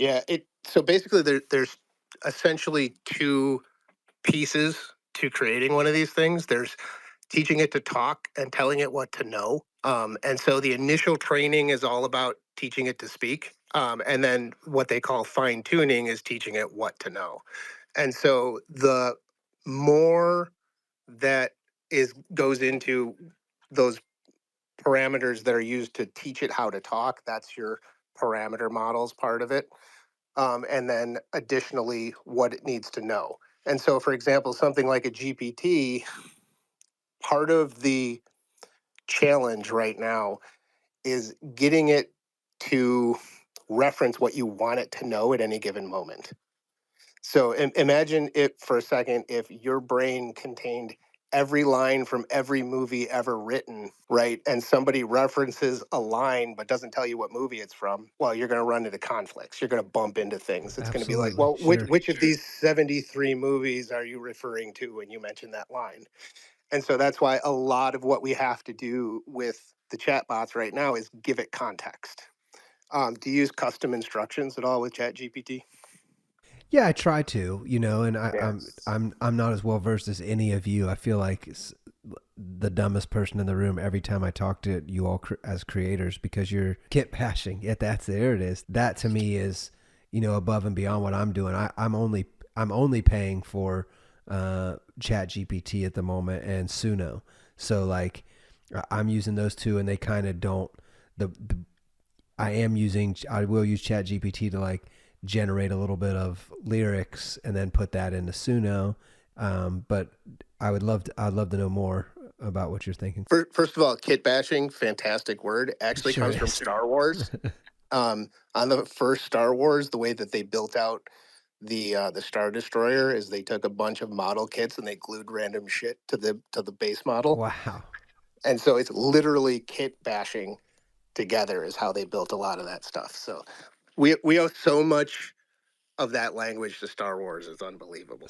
Yeah, so basically there's essentially two pieces to creating one of these things. There's teaching it to talk and telling it what to know. And so the initial training is all about teaching it to speak. And then what they call fine tuning is teaching it what to know. And so the more that is goes into those parameters that are used to teach it how to talk, that's your parameter models part of it. And then additionally, what it needs to know. And so, for example, something like a GPT, part of the challenge right now is getting it to reference what you want it to know at any given moment. So imagine it for a second if your brain contained every line from every movie ever written, right? And somebody references a line but doesn't tell you what movie it's from. Well, you're going to run into conflicts. You're going to bump into things. It's going to be like, Absolutely, well, which sure. which of these 73 movies are you referring to when you mention that line? And so that's why a lot of what we have to do with the chatbots right now is give it context. Do you use custom instructions at all with ChatGPT? Yeah, I try to, and Yeah. I'm not as well versed as any of you. I feel like the dumbest person in the room every time I talk to you all as creators because you're kit bashing. Yeah, there it is. That to me is, above and beyond what I'm doing. I'm only paying for Chat GPT at the moment and Suno. So like I'm using those two and they kind of don't the I will use Chat GPT to like generate a little bit of lyrics and then put that into Suno. But I'd love to know more about what you're thinking. First of all, kit bashing, fantastic word, actually Sure comes from is. Star Wars. On the first Star Wars, the way that they built out the Star Destroyer is they took a bunch of model kits and they glued random shit to the base model, Wow. and so it's literally kit bashing together is how they built a lot of that stuff. So we owe so much of that language to Star Wars. It's unbelievable.